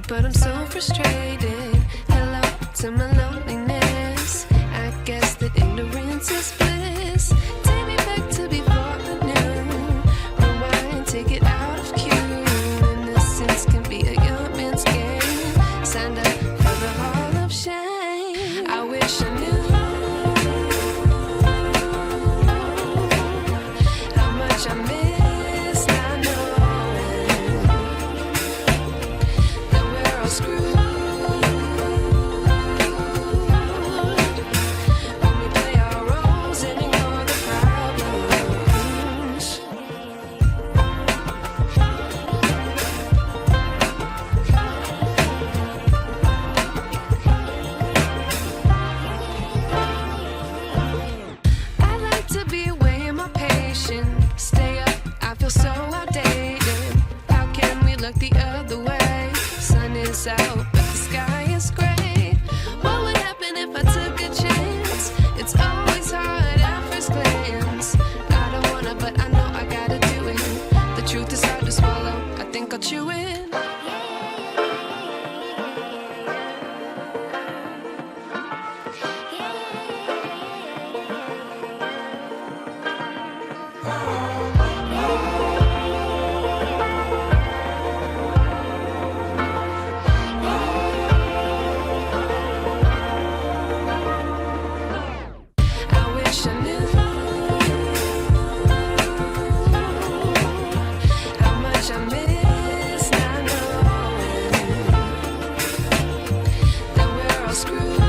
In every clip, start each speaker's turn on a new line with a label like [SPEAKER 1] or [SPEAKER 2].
[SPEAKER 1] but I'm so frustrated. Hello to my loneliness. I guess that ignorance is bliss. Take me back to before I knew. Rewind, take it out of cue. Innocence can be a young man's game. Signed up for the hall of shame. I wish I knew how much I miss not knowing that we're all screwed. When we play our roles and ignore the problems. I like to be away in my patience. Stay up, I feel so outdated. How can we look the other way? Sun is out, but the sky is gray. What would happen if I took a chance? It's always hard at first glance. I don't wanna, but I know I gotta do it. The truth is hard to swallow, I think I'll chew it. I wish I knew how much I miss not knowing that we're all screwed.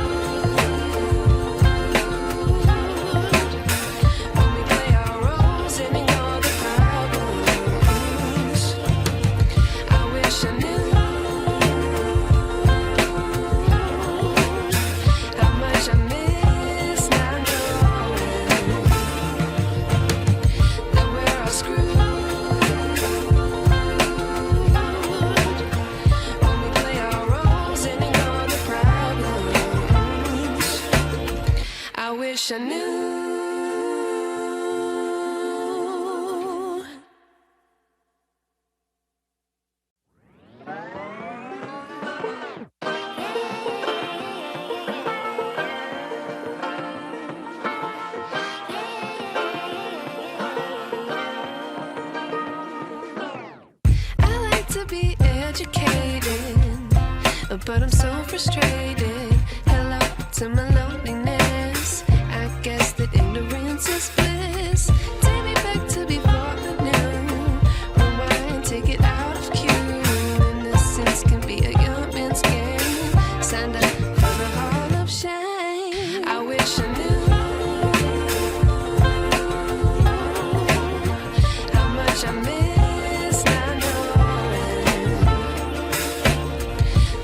[SPEAKER 1] When we play our roles and ignore the problems. I wish I knew how much I miss not knowing that we're all screwed. When we play our roles and ignore the problems. I wish I knew. I like to be educated, but I'm so frustrated. Hello to my loneliness. I guess that ignorance is bliss. Take me back to before I knew. Rewind, take it out of cue. Innocence can be a young man's game. Signed up for the hall of shame. I wish I knew how much I miss not knowing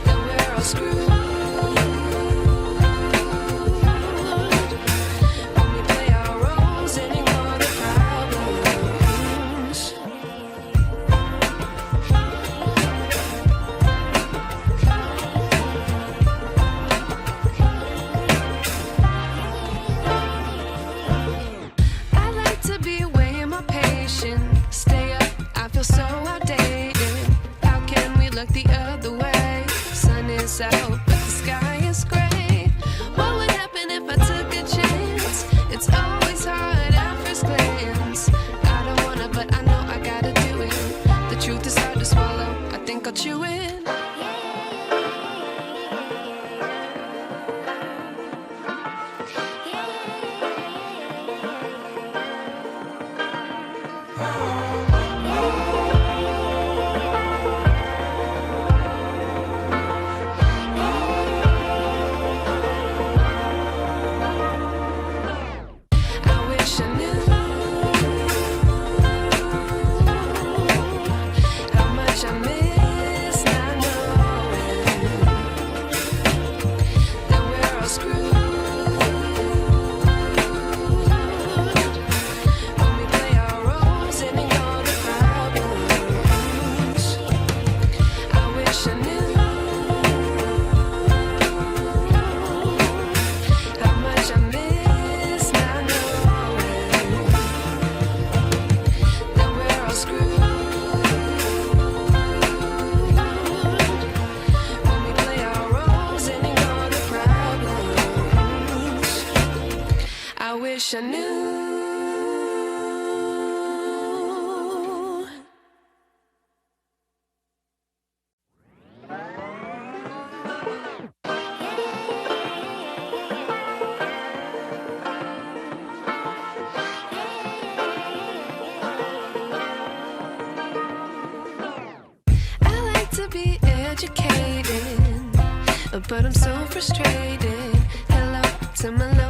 [SPEAKER 1] that we're all screwed. When we play our roles and ignore the problems. I like to be away in my patience. Stay up, I feel so outdated. How can we look the other way? Sun is out, but the sky is gray. What would happen if I took a chance? It's always hard at first glance. I don't wanna, but I know I gotta do it. The truth is hard to swallow, I think I'll chew it. I wish I knew how much I miss not knowing that we're all screwed. When we play our roles and ignore the problems. I wish I knew how much I miss not knowing that we're all screwed. wish I knew. I like to be educated, but I'm so frustrated. Hello to my